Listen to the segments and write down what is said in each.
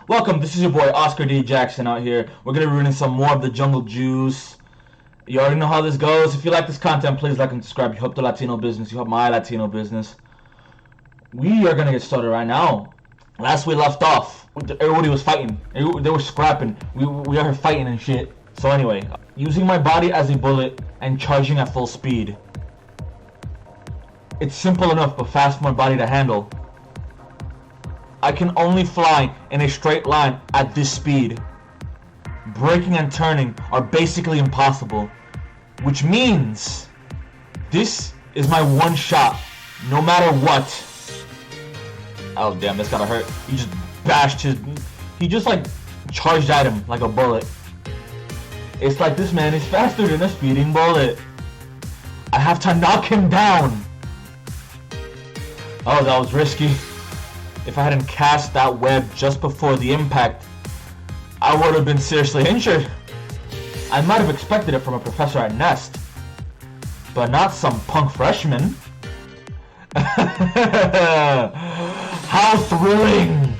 Welcome, this is your boy Oscar D. Jackson out here. We're going to be reading some more of the Jungle Juice. You already know how this goes. If you like this content, please like and subscribe. You help the Latino business. You help my Latino business. We are going to get started right now. Last we left off, everybody was fighting. They were scrapping. We are fighting and shit. So anyway, using my body as a bullet and charging at full speed. It's simple enough, but fast for my body to handle. I can only fly in a straight line at this speed. Braking and turning are basically impossible, which means this is my one shot, no matter what. Oh damn, this gotta hurt. He just bashed his... He just like charged at him like a bullet. It's like this man is faster than a speeding bullet. I have to knock him down. Oh, that was risky. If I hadn't cast that web just before the impact, I would have been seriously injured. I might have expected it from a professor at Nest, but not some punk freshman. How thrilling!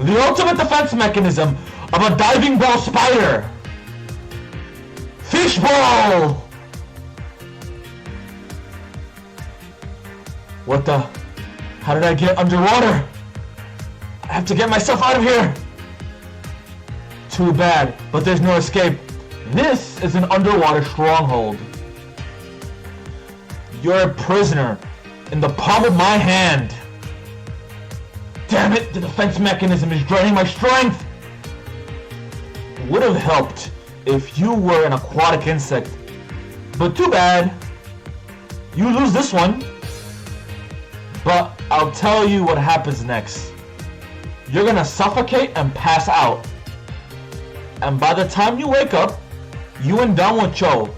The ultimate defense mechanism of a diving bell spider! Fishbowl! What the? How did I get underwater? I have to get myself out of here! Too bad, but there's no escape. This is an underwater stronghold. You're a prisoner in the palm of my hand. Damn it, the defense mechanism is draining my strength! Would have helped if you were an aquatic insect, but too bad. You lose this one. But I'll tell you what happens next. You're gonna suffocate and pass out. And by the time you wake up, you and Danwa Cho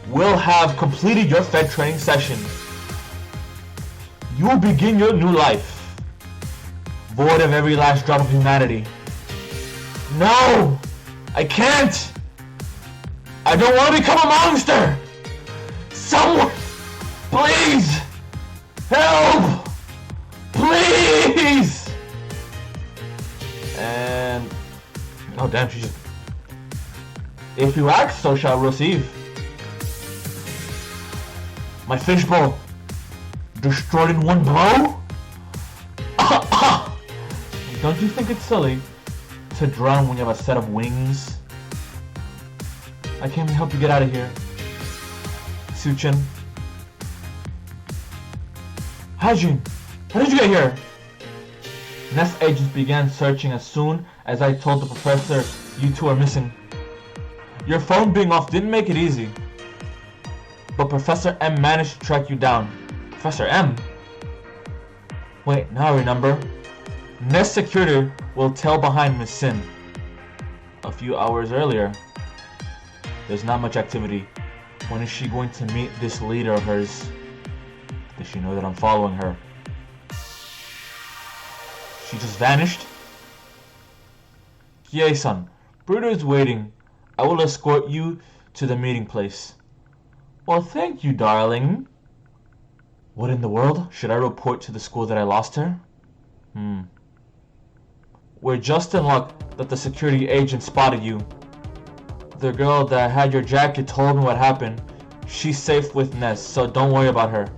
will have completed your Fed training session. You will begin your new life, void of every last drop of humanity. No! I can't! I don't want to become a monster! Someone! Please! Help! Please! And... oh damn, she just... If you ask, so shall receive. My fishbowl destroyed in one blow? Don't you think it's silly to drown when you have a set of wings? I came to help you get out of here. Suchin. Hajin, how did you get here? Nest agents began searching as soon as I told the professor you two are missing. Your phone being off didn't make it easy, but Professor M managed to track you down. Professor M? Wait, now I remember. Nest security will tail behind Miss Sin. A few hours earlier. There's not much activity. When is she going to meet this leader of hers? Does she know that I'm following her? She just vanished? Kie-san, Bruder is waiting. I will escort you to the meeting place. Well, thank you, darling. What in the world? Should I report to the school that I lost her? We're just in luck that the security agent spotted you. The girl that had your jacket told me what happened. She's safe with Nest, so don't worry about her.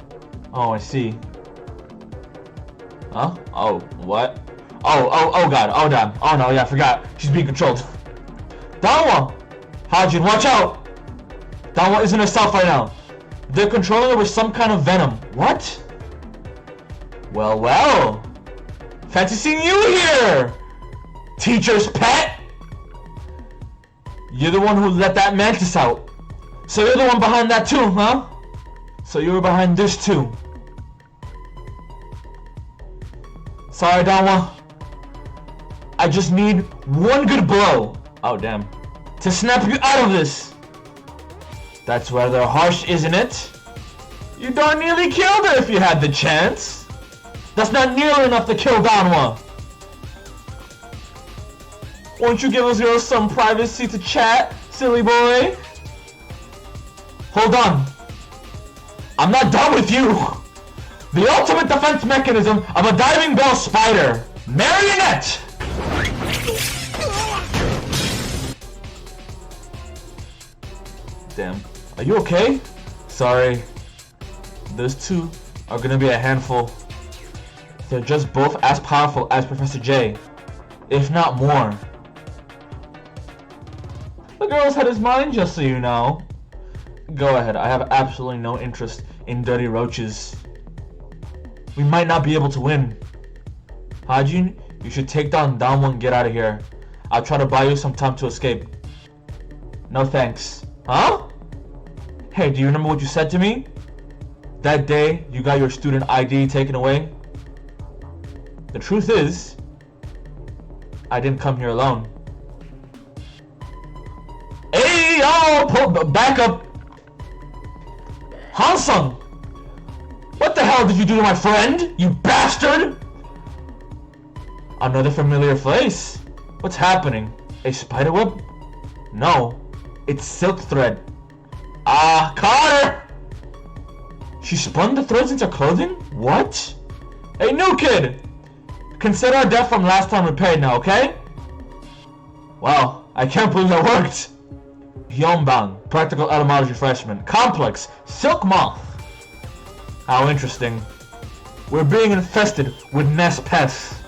Oh, I see. Huh? Oh, what? Oh god, oh damn. Oh no, yeah, I forgot. She's being controlled. Danwa! Hajin, watch out! Danwa isn't herself right now. They're controlling her with some kind of venom. What? Well, well. Fancy seeing you here! Teacher's pet! You're the one who let that mantis out. So you're the one behind that too, huh? So you were behind this too. Sorry, Danwa. I just need one good blow. Oh, damn. To snap you out of this. That's rather harsh, isn't it? You darn nearly killed her if you had the chance. That's not nearly enough to kill Danwa. Won't you give us girls some privacy to chat, silly boy? Hold on. I'm not done with you. The ultimate defense mechanism of a diving bell spider. Marionette! Are you okay? Sorry. Those two are gonna be a handful. They're just both as powerful as Professor J, if not more. The girl's had his mind, just so you know. Go ahead, I have absolutely no interest in dirty roaches. We might not be able to win. Hajin, you should take down Damwon and get out of here. I'll try to buy you some time to escape. No thanks. Huh? Hey, do you remember what you said to me? That day you got your student ID taken away? The truth is, I didn't come here alone. Hey, yo, back up! Hansung! What the hell did you do to my friend, you bastard? Another familiar face? What's happening? A spiderweb? No, it's silk thread. Ah, Carter! She spun the threads into clothing? What? Hey, new kid! Consider our debt from last time repaid now, okay? Wow, I can't believe that worked! Hyonbang, practical etymology freshman. Complex, silk moth. How interesting. We're being infested with nest pests.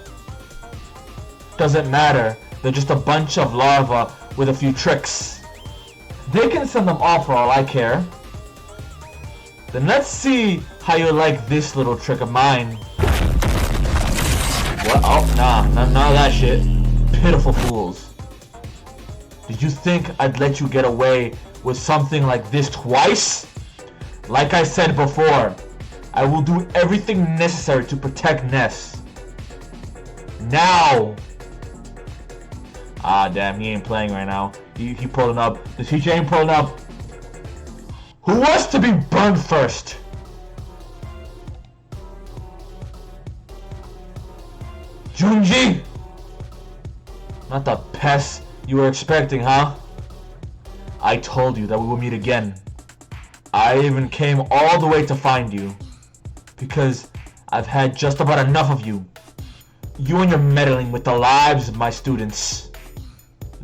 Doesn't matter, they're just a bunch of larvae with a few tricks. They can send them off for all I care. Then let's see how you like this little trick of mine. What? Oh, none of that shit. Pitiful fools. Did you think I'd let you get away with something like this twice? Like I said before, I will do everything necessary to protect Ness. Now! Ah, damn, he ain't playing right now. He pulling up. The teacher ain't pulling up. Who wants to be burned first? Junji! Not the pest you were expecting, huh? I told you that we would meet again. I even came all the way to find you. Because I've had just about enough of you. You and your meddling with the lives of my students.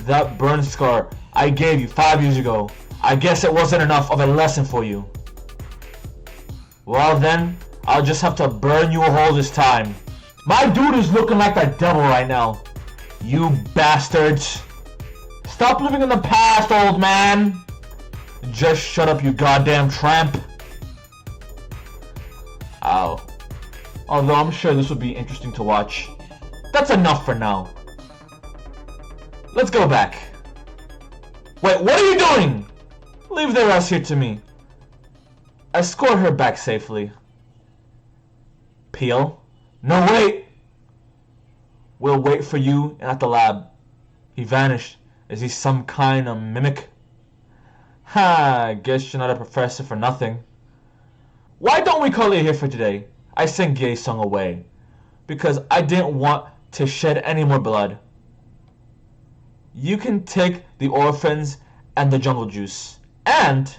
That burn scar I gave you 5 years ago, I guess it wasn't enough of a lesson for you. Well then, I'll just have to burn you a hole this time. My dude is looking like the devil right now. You bastards. Stop living in the past, old man. Just shut up, you goddamn tramp. Ow. Although I'm sure this would be interesting to watch. That's enough for now. Let's go back. Wait, what are you doing? Leave the rest here to me. Escort her back safely. Peel? No, wait! We'll wait for you at the lab. He vanished. Is he some kind of mimic? Ha, I guess you're not a professor for nothing. Why don't we call it here for today? I sent Gye-sung away. Because I didn't want to shed any more blood. You can take the orphans and the jungle juice. And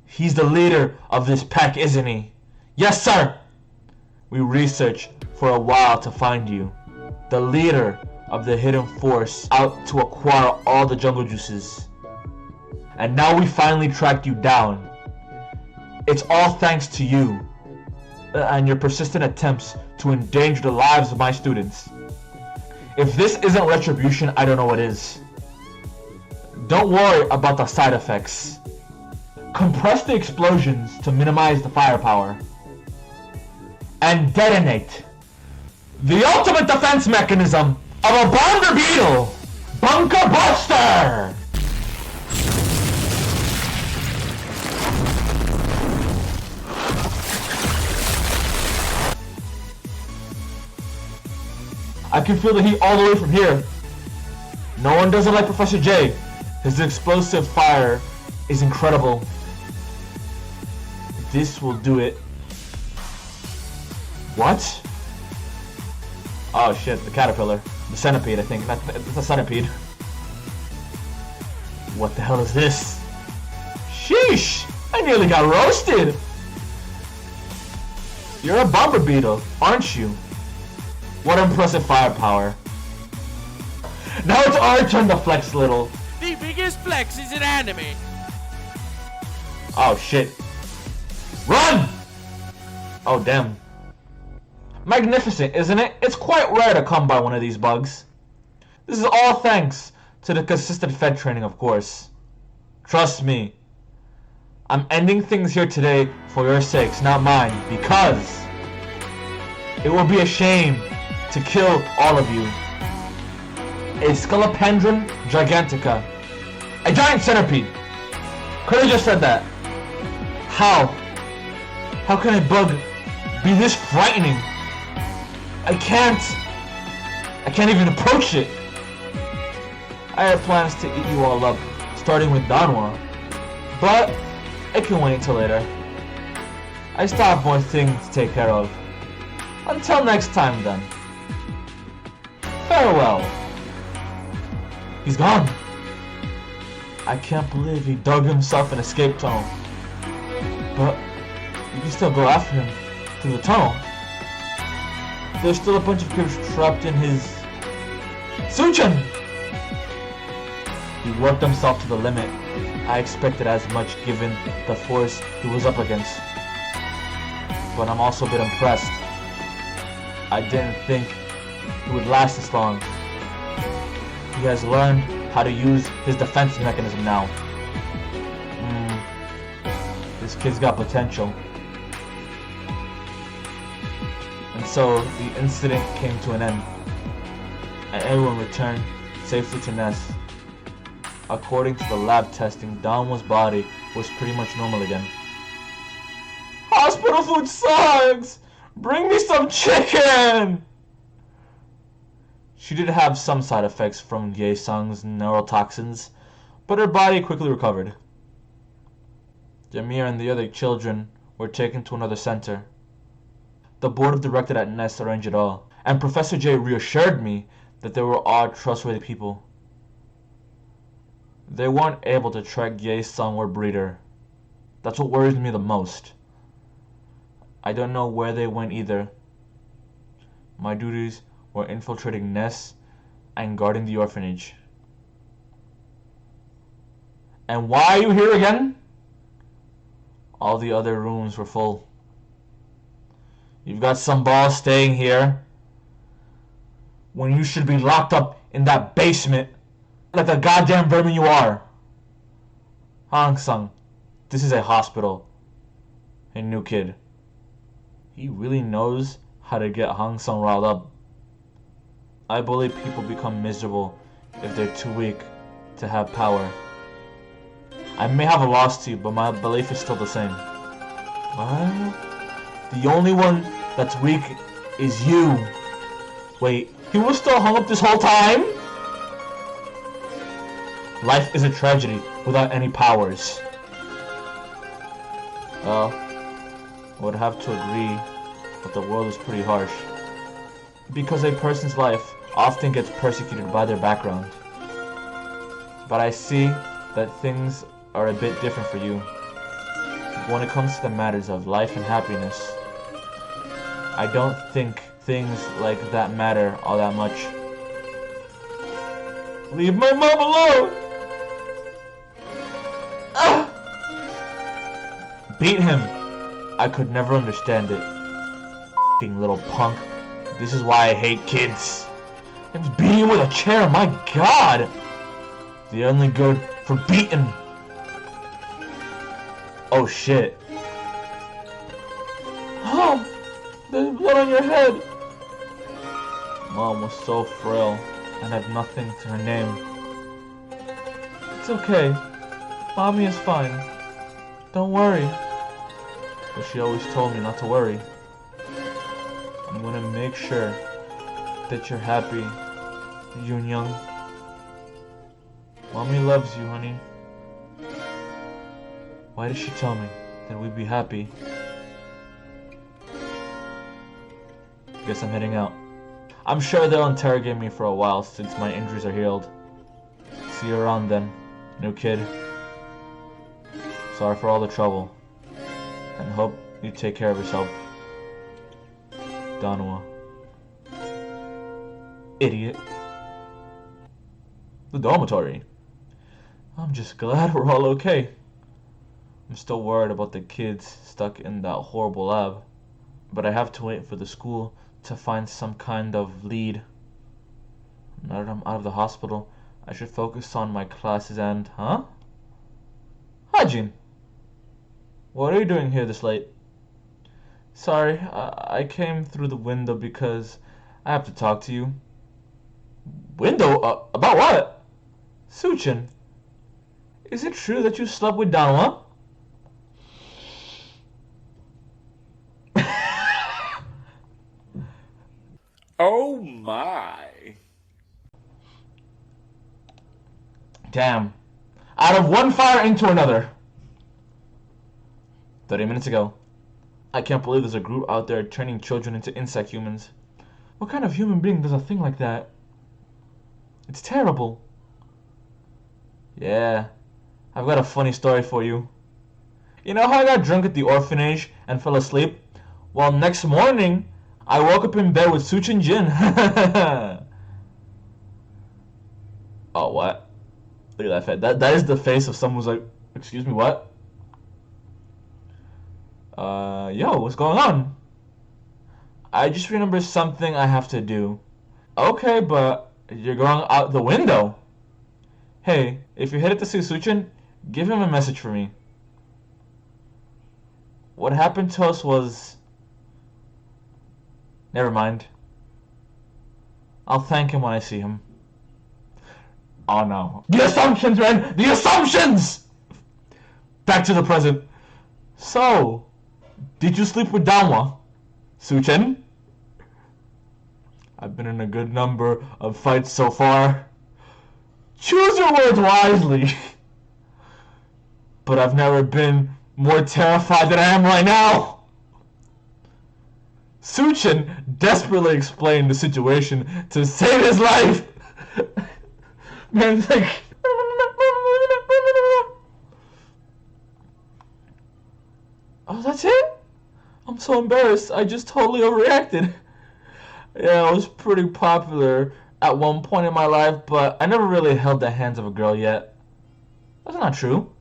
he's the leader of this pack, isn't he? Yes, sir! We researched for a while to find you. The leader of the hidden force out to acquire all the jungle juices. And now we finally tracked you down. It's all thanks to you and your persistent attempts to endanger the lives of my students. If this isn't retribution, I don't know what is. Don't worry about the side effects. Compress the explosions to minimize the firepower. And detonate the ultimate defense mechanism of a Bonder Beetle! Bunker Buster! I can feel the heat all the way from here. No one doesn't like Professor J. His explosive fire is incredible. This will do it. What? Oh shit, the caterpillar. The centipede, I think. It's a centipede. What the hell is this? Sheesh! I nearly got roasted! You're a bomber beetle, aren't you? What impressive firepower. Now it's our turn to flex, little. The biggest flex is in anime. Oh shit. Run! Oh damn. Magnificent, isn't it? It's quite rare to come by one of these bugs. This is all thanks to the consistent Fed training, of course. Trust me. I'm ending things here today for your sakes, not mine, because it will be a shame to kill all of you. A Scolopendron gigantica. A giant centipede. Could have just said that. How? How can a bug be this frightening? I can't even approach it. I had plans to eat you all up, starting with Danwa, but it can wait until later. I still have more things to take care of. Until next time then. Farewell. He's gone. I can't believe he dug himself an escape tunnel. But you can still go after him through the tunnel. There's still a bunch of kids trapped in his... Suchan! He worked himself to the limit. I expected as much given the force he was up against. But I'm also a bit impressed. I didn't think he would last this long. He has learned how to use his defense mechanism now. This kid's got potential. And so the incident came to an end, and everyone returned safely to Ness. According to the lab testing, Danwa's body was pretty much normal again. Hospital food sucks! Bring me some chicken! She did have some side effects from Ye-sung's neurotoxins, but her body quickly recovered. Jamir and the other children were taken to another center. The board of directors at Ness arranged it all, and Professor J reassured me that they were all trustworthy people. They weren't able to track Ye-sung or Breeder. That's what worries me the most. I don't know where they went either. My duties were infiltrating Ness and guarding the orphanage. And why are you here again? All the other rooms were full. You've got some balls staying here when you should be locked up in that basement like the goddamn vermin you are. Hong-sung, this is a hospital. A new kid. He really knows how to get Hong-sung riled up. I believe people become miserable if they're too weak to have power. I may have lost you, but my belief is still the same. What? The only one that's weak is you. Wait, he was still hung up this whole time? Life is a tragedy without any powers. Well, I would have to agree, but the world is pretty harsh. Because a person's life often gets persecuted by their background. But I see that things are a bit different for you. When it comes to the matters of life and happiness, I don't think things like that matter all that much. Leave my mom alone! Ah! Beat him! I could never understand it. F***ing little punk. This is why I hate kids. I'm just beating him with a chair, my god! They're only good for beating. Oh shit. Mom! There's blood on your head! Mom was so frail and had nothing to her name. It's okay. Mommy is fine. Don't worry. But she always told me not to worry. I'm gonna make sure that you're happy, Yoon-young. Mommy loves you, honey. Why did she tell me that we'd be happy? Guess I'm heading out. I'm sure they'll interrogate me for a while since my injuries are healed. See you around then, new kid. Sorry for all the trouble. And hope you take care of yourself. Danwa. Idiot. The dormitory. I'm just glad we're all okay. I'm still worried about the kids stuck in that horrible lab. But I have to wait for the school to find some kind of lead. Now that I'm out of the hospital, I should focus on my classes and... Huh? Hajin! What are you doing here this late? Sorry, I came through the window because I have to talk to you. Window? About what? Suchin, is it true that you slept with Danwa? Oh my. Damn. Out of one fire into another. 30 minutes ago. I can't believe there's a group out there turning children into insect humans. What kind of human being does a thing like that? It's terrible. Yeah. I've got a funny story for you. You know how I got drunk at the orphanage and fell asleep? Well, next morning, I woke up in bed with Suchin Jin. Oh, what? Look at that face. That is the face of someone who's like, excuse me, what? Yo, what's going on? I just remembered something I have to do. Okay, but you're going out the window. Hey, if you're headed to see Suchin, give him a message for me. What happened to us was... Never mind. I'll thank him when I see him. Oh no. The assumptions, man! The assumptions! Back to the present. So, did you sleep with Danwa? Suchin? I've been in a good number of fights so far. Choose your words wisely. But I've never been more terrified than I am right now. Suchin desperately explained the situation to save his life. Man's like... Oh, that's it? I'm so embarrassed. I just totally overreacted. Yeah, I was pretty popular at one point in my life, but I never really held the hands of a girl yet. That's not true.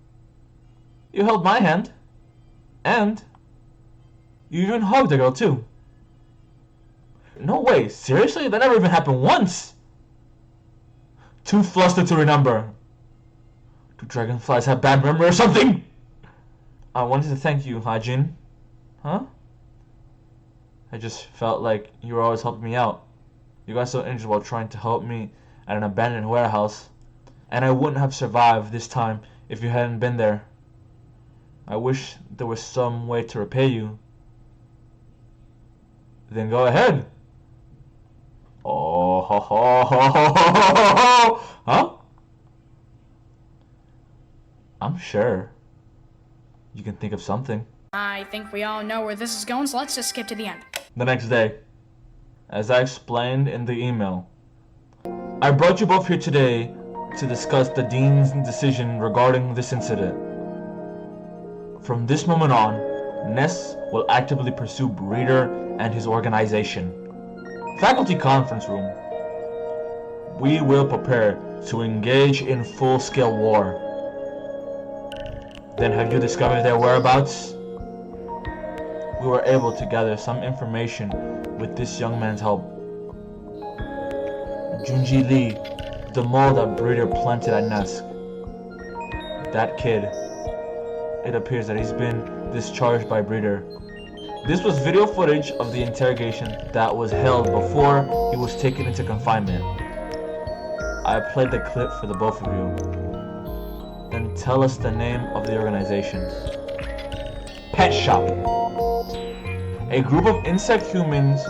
You held my hand. And you even hugged a girl too. No way, seriously? That never even happened once. Too flustered to remember. Do dragonflies have bad memory or something? I wanted to thank you, Hajin. Huh? I just felt like you were always helping me out. You got so injured while trying to help me at an abandoned warehouse. And I wouldn't have survived this time if you hadn't been there. I wish there was some way to repay you. Then go ahead. Oh, ho, ho, ho, ho, ho, ho. Huh? I'm sure you can think of something. I think we all know where this is going, so let's just skip to the end. The next day, as I explained in the email, I brought you both here today to discuss the Dean's decision regarding this incident. From this moment on, Ness will actively pursue Breeder and his organization. Faculty conference room. We will prepare to engage in full-scale war. Then have you discovered their whereabouts? We were able to gather some information with this young man's help. Junji Lee, the mole that Breeder planted at Nesk. That kid. It appears that he's been discharged by Breeder. This was video footage of the interrogation that was held before he was taken into confinement. I played the clip for the both of you. Then tell us the name of the organization. Pet Shop. A group of insect humans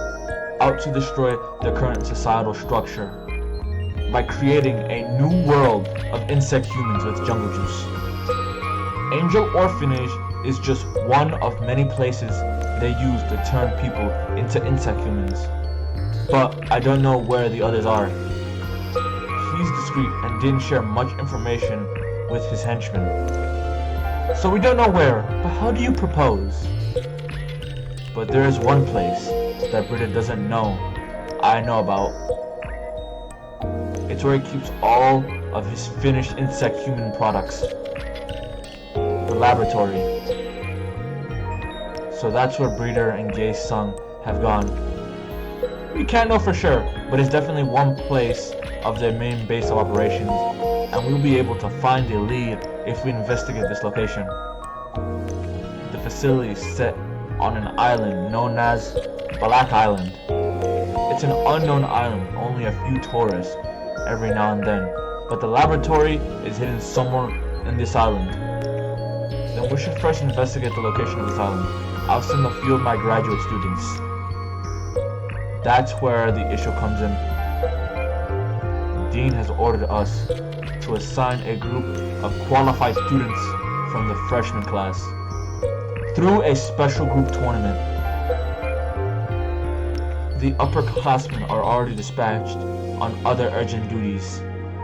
out to destroy the current societal structure by creating a new world of insect humans with jungle juice. Angel Orphanage is just one of many places they use to turn people into insect humans. But I don't know where the others are. He's discreet and didn't share much information with his henchmen. So we don't know where, but how do you propose? But there is one place that Breeder doesn't know I know about. It's where he keeps all of his finished insect human products. the laboratory. So that's where Breeder and Jae-sung have gone. We can't know for sure, but it's definitely one place of their main base of operations, and we'll be able to find a lead if we investigate this location. The facility is set on an island known as Black Island. It's an unknown island, only a few tourists every now and then, but the laboratory is hidden somewhere in this island. Then we should first investigate the location of this island. I'll send a few of my graduate students. That's where the issue comes in. Dean has ordered us to assign a group of qualified students from the freshman class through a special group tournament. The upperclassmen are already dispatched on other urgent duties,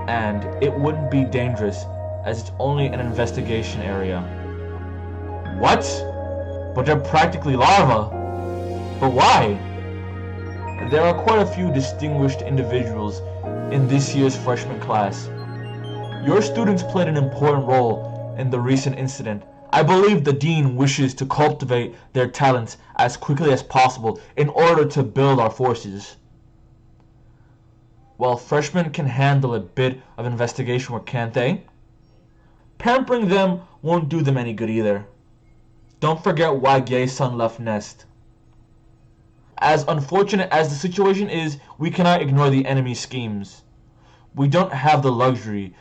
and it wouldn't be dangerous as it's only an investigation area. What? But they're practically larvae. But why? There are quite a few distinguished individuals in this year's freshman class. Your students played an important role in the recent incident. I believe the dean wishes to cultivate their talents as quickly as possible in order to build our forces. Well, freshmen can handle a bit of investigation work, can't they? Pampering them won't do them any good either. Don't forget why Jae-sung left Nest. As unfortunate as the situation is, we cannot ignore the enemy's schemes. We don't have the luxury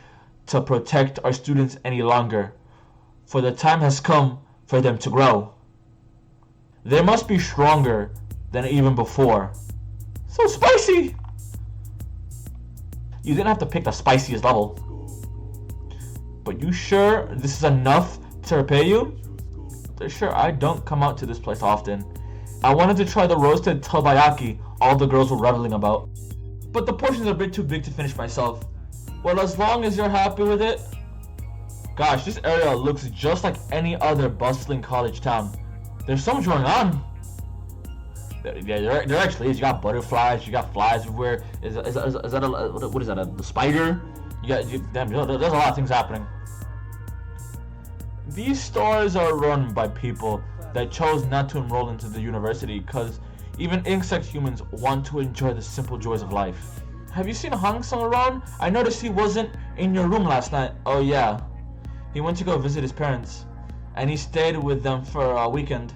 to protect our students any longer, for the time has come for them to grow. They must be stronger than even before. So spicy! You didn't have to pick the spiciest level. But you sure this is enough to repay you? They're sure I don't come out to this place often. I wanted to try the roasted tabayaki all the girls were reveling about, but the portions are a bit too big to finish myself. Well, as long as you're happy with it. Gosh, this area looks just like any other bustling college town. There's so much going on. Yeah, there actually is. You got butterflies, you got flies everywhere. Is that what is that? A spider? Damn, there's a lot of things happening. These stores are run by people that chose not to enroll into the university because even insect humans want to enjoy the simple joys of life. Have you seen Hong Sung around? I noticed he wasn't in your room last night. Oh yeah, he went to go visit his parents, and he stayed with them for a weekend.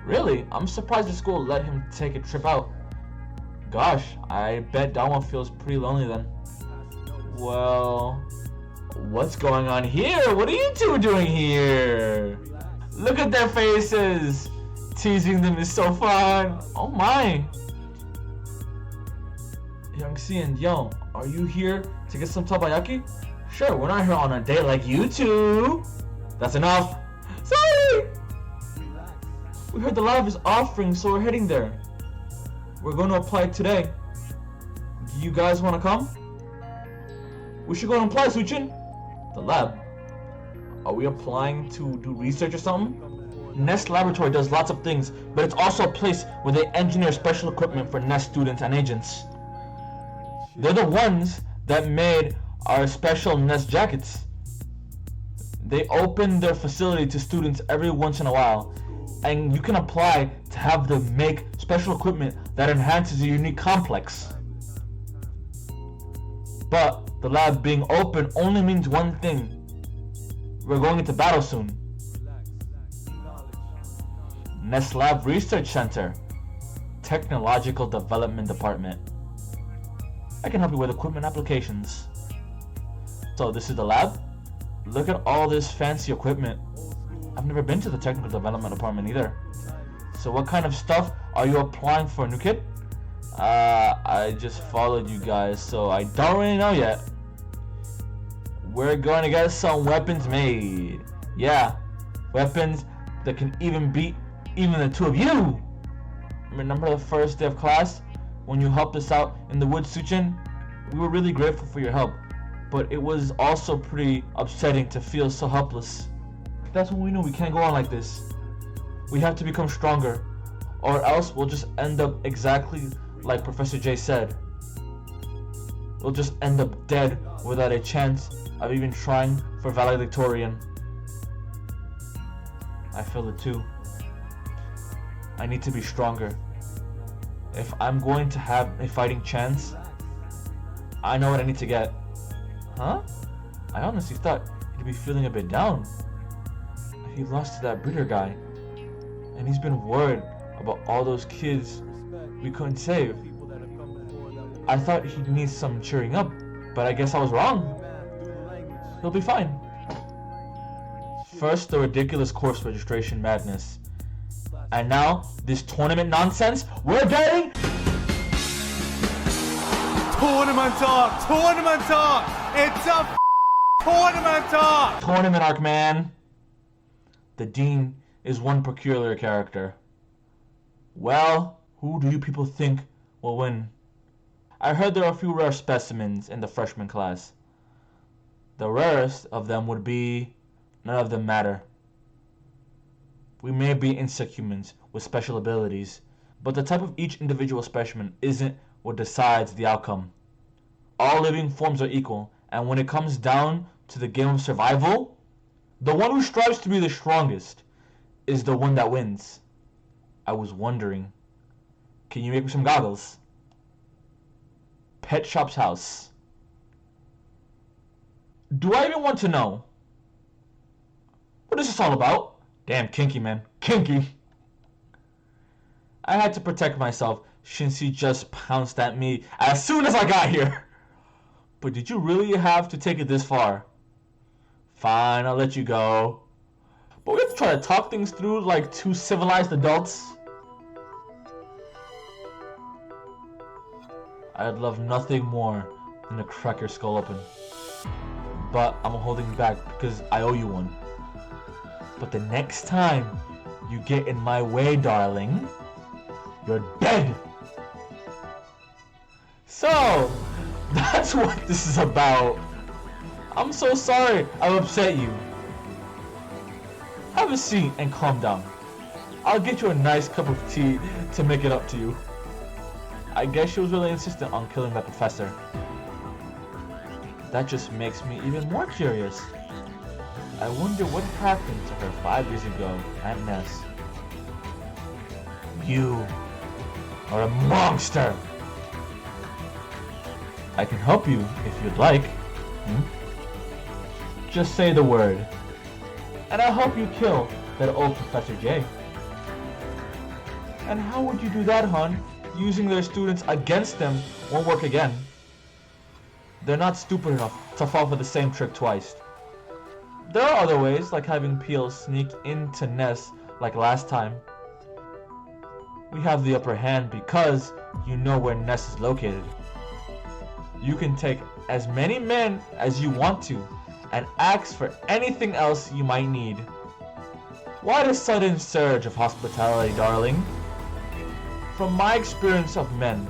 Really? I'm surprised the school let him take a trip out. Gosh, I bet that one feels pretty lonely then. Well, what's going on here? What are you two doing here? Look at their faces. Teasing them is so fun. Oh my. Youngsi and Young, are you here to get some tabayaki? Sure, we're not here on a date like you two. That's enough. Sorry. We heard the lab is offering, so we're heading there. We're going to apply today. Do you guys want to come? We should go and apply, Suchin. The lab. Are we applying to do research or something? Nest Laboratory does lots of things, but it's also a place where they engineer special equipment for Nest students and agents. They're the ones that made our special Nest jackets. They open their facility to students every once in a while, and you can apply to have them make special equipment that enhances a unique complex. But the lab being open only means one thing. We're going into battle soon. Nest Lab Research Center, Technological Development Department. I can help you with equipment applications. So this is the lab. Look at all this fancy equipment. I've never been to the Technical Development Department either. So what kind of stuff are you applying for, new kid? I just followed you guys, so I don't really know yet. We're going to get some weapons made. Yeah, weapons that can even beat even the two of you. Remember the first day of class when you helped us out in the woods, Suchin? We were really grateful for your help, but it was also pretty upsetting to feel so helpless. That's when we knew we can't go on like this. We have to become stronger, or else we'll just end up exactly like Professor J said. We'll just end up dead without a chance of even trying for valedictorian. I feel it too. I need to be stronger. If I'm going to have a fighting chance, I know what I need to get. Huh? I honestly thought he'd be feeling a bit down. He lost to that breeder guy, and he's been worried about all those kids we couldn't save. I thought he'd need some cheering up, but I guess I was wrong. He'll be fine. First, the ridiculous course registration madness. And now, this tournament nonsense. We're getting... Tournament talk! Tournament talk! It's a tournament talk! Tournament arc, man. The Dean is one peculiar character. Well, who do you people think will win? I heard there are a few rare specimens in the freshman class. The rarest of them would be... none of them matter. We may be insect humans with special abilities, but the type of each individual specimen isn't what decides the outcome. All living forms are equal, and when it comes down to the game of survival, the one who strives to be the strongest is the one that wins. I was wondering, can you make me some goggles? Pet Shop's house. Do I even want to know? What is this all about? Damn, kinky, man. Kinky. I had to protect myself since he just pounced at me as soon as I got here. But did you really have to take it this far? Fine, I'll let you go. But we have to try to talk things through like two civilized adults. I'd love nothing more than to crack your skull open. But I'm holding back because I owe you one. But the next time you get in my way, darling, you're dead. So, that's what this is about. I'm so sorry I've upset you. Have a seat and calm down. I'll get you a nice cup of tea to make it up to you. I guess she was really insistent on killing that professor. That just makes me even more curious. I wonder what happened to her 5 years ago at Ness. You are a monster! I can help you if you'd like. Just say the word, and I'll help you kill that old Professor J. And how would you do that, hon? Using their students against them won't work again. They're not stupid enough to fall for the same trick twice. There are other ways, like having Peel sneak into Ness like last time. We have the upper hand because you know where Ness is located. You can take as many men as you want to and ask for anything else you might need. Why the sudden surge of hospitality, darling? From my experience of men,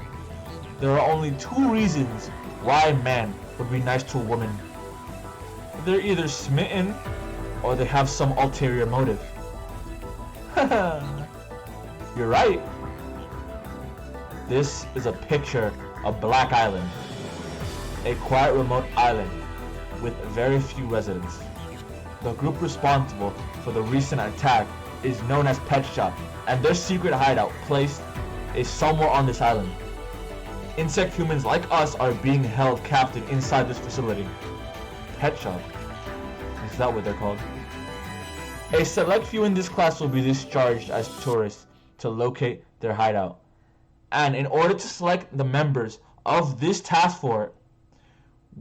there are only 2 reasons why a man would be nice to a woman. They're either smitten or they have some ulterior motive. You're right. This is a picture of Black Island, a quiet remote island with very few residents. The group responsible for the recent attack is known as Pet Shop, and their secret hideout place is somewhere on this island. Insect humans like us are being held captive inside this facility. Pet Shop? Is that what they're called? A select few in this class will be discharged as tourists to locate their hideout. And in order to select the members of this task force,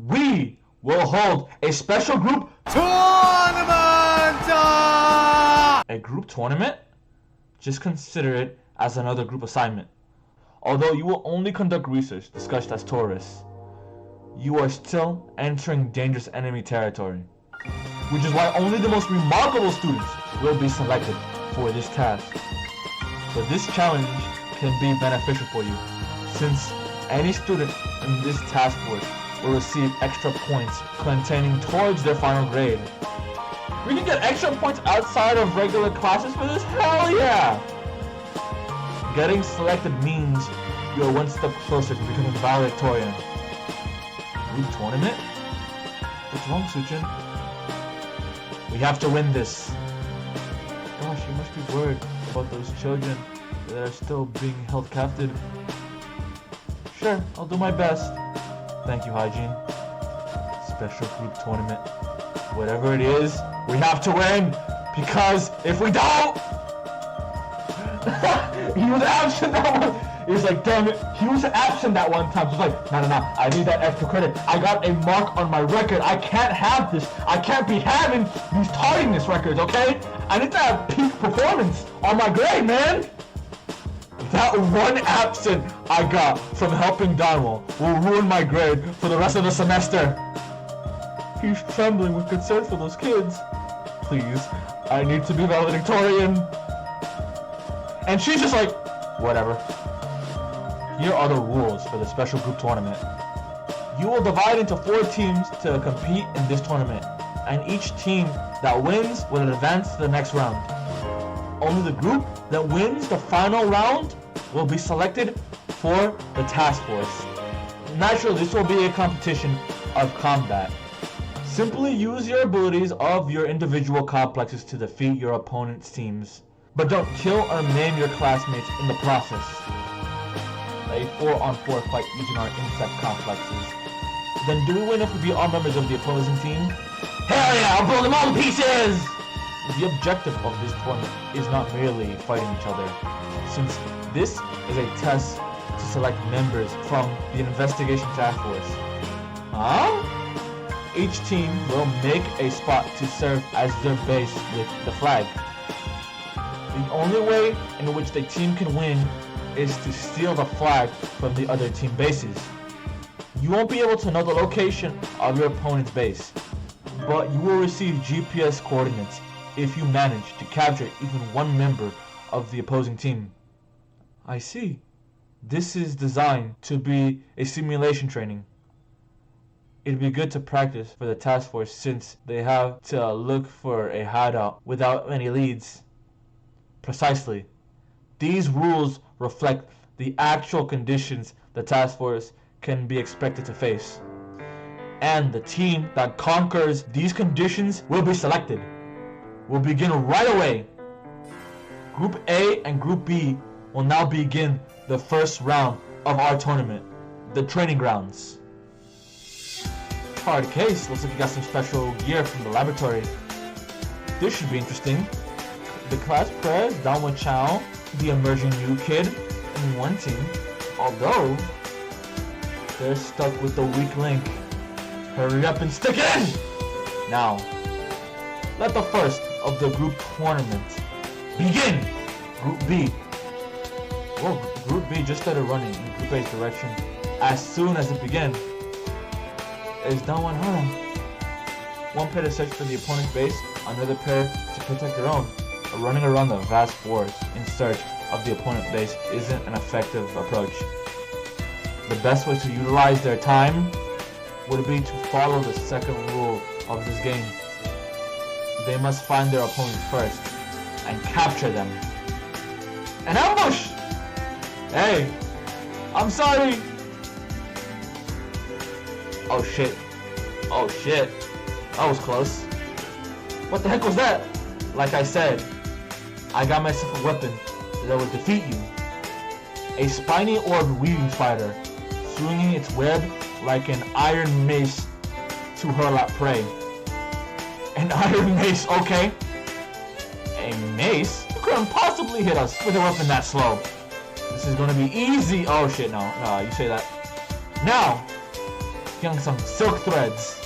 we will hold a special group Tournament! A group tournament? Just consider it as another group assignment. Although you will only conduct research discussed as tourists, you are still entering dangerous enemy territory, which is why only the most remarkable students will be selected for this task. But this challenge can be beneficial for you, since any student in this task force will receive extra points containing towards their final grade. We can get extra points outside of regular classes for this? Hell yeah! Getting selected means you're one step closer to becoming valedictorian. Group tournament? What's wrong, Suchin? We have to win this. Gosh, word about those children that are still being held captive. Sure, I'll do my best. Thank you, Hygiene. Special group tournament. Whatever it is, we have to win! Because if we don't... He was absent that one! He was like, damn it, he was absent that one time. So it's like, no, I need that extra credit. I got a mark on my record. I can't have this. I can't be having these tardiness records, okay? I need to have peak performance on my grade, man! That one absent I got from helping Donwell will ruin my grade for the rest of the semester. He's trembling with concern for those kids. Please, I need to be valedictorian. And she's just like, whatever. Here are the rules for the special group tournament. You will divide into 4 teams to compete in this tournament, and each team that wins will advance to the next round. Only the group that wins the final round will be selected for the task force. Naturally, this will be a competition of combat. Simply use your abilities of your individual complexes to defeat your opponent's teams, but don't kill or maim your classmates in the process. A 4-on-4 fight using our insect complexes. Then do we win if we beat all members of the opposing team? Hell yeah, I'll blow them all to pieces! The objective of this tournament is not merely fighting each other, since this is a test to select members from the investigation task force. Huh? Each team will make a spot to serve as their base with the flag. The only way in which the team can win is to steal the flag from the other team bases. You won't be able to know the location of your opponent's base, but you will receive GPS coordinates if you manage to capture even one member of the opposing team. I see. This is designed to be a simulation training. It'd be good to practice for the task force since they have to look for a hideout without any leads. Precisely. These rules reflect the actual conditions the task force can be expected to face. And the team that conquers these conditions will be selected. We'll begin right away. Group A and Group B will now begin the first round of our tournament, the training grounds. Hard case, looks like you got some special gear from the laboratory. This should be interesting. The class pres, Donwell Chow, the emerging new kid, in one team, although they're stuck with the weak link. Hurry up and stick it in! Now, let the first of the group tournament begin! Group B. Whoa, Group B just started running in Group A's direction as soon as it began. Is Donwell Hara. One pair to search for the opponent's base, another pair to protect their own. Running around the vast forest in search of the opponent's base isn't an effective approach. The best way to utilize their time would be to follow the second rule of this game. They must find their opponents first and capture them. An ambush! Hey, I'm sorry! Oh shit. Oh shit. That was close. What the heck was that? Like I said, I got myself a weapon that would defeat you. A spiny orbed weaving spider, swinging its web like an iron mace to hurl at prey. An iron mace, okay. A mace? You couldn't possibly hit us with a weapon that slow. This is gonna be easy. Oh shit, no, you say that. Now, getting some silk threads.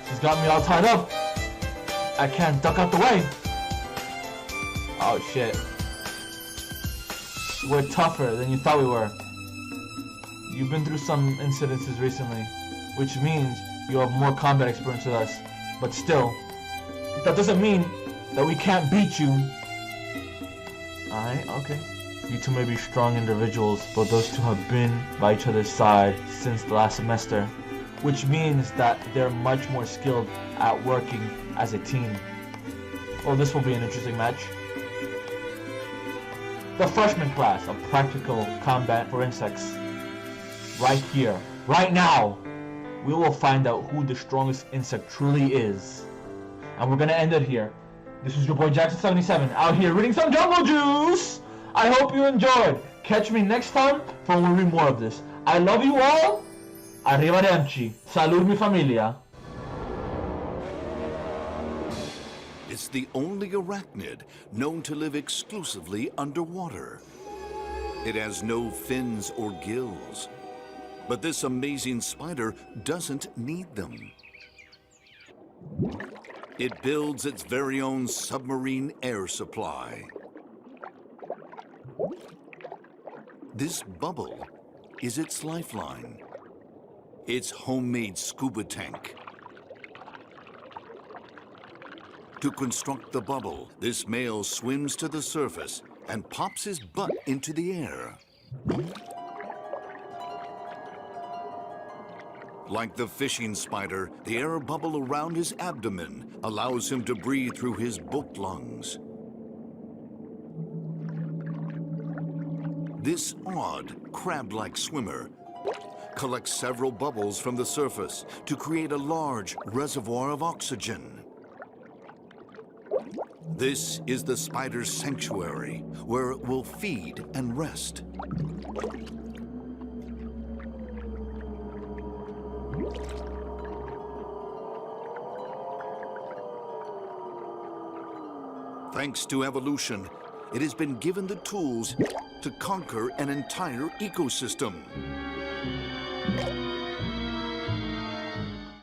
She's got me all tied up. I can't duck out the way. Oh shit. We're tougher than you thought we were. You've been through some incidences recently, which means you have more combat experience with us. But still, that doesn't mean that we can't beat you. Alright, okay. You two may be strong individuals, but those two have been by each other's side since the last semester, which means that they're much more skilled at working as a team. Well, this will be an interesting match. The freshman class of practical combat for insects. Right here, right now, we will find out who the strongest insect truly is. And we're gonna end it here. This is your boy Jackson77 out here reading some Jungle Juice. I hope you enjoyed. Catch me next time for when we read more of this. I love you all. Arrivederci. Salud mi familia. It's the only arachnid known to live exclusively underwater. It has no fins or gills. But this amazing spider doesn't need them. It builds its very own submarine air supply. This bubble is its lifeline. Its homemade scuba tank. To construct the bubble, this male swims to the surface and pops his butt into the air. Like the fishing spider, the air bubble around his abdomen allows him to breathe through his booked lungs. This odd, crab-like swimmer collects several bubbles from the surface to create a large reservoir of oxygen. This is the spider's sanctuary, where it will feed and rest. Thanks to evolution, it has been given the tools to conquer an entire ecosystem.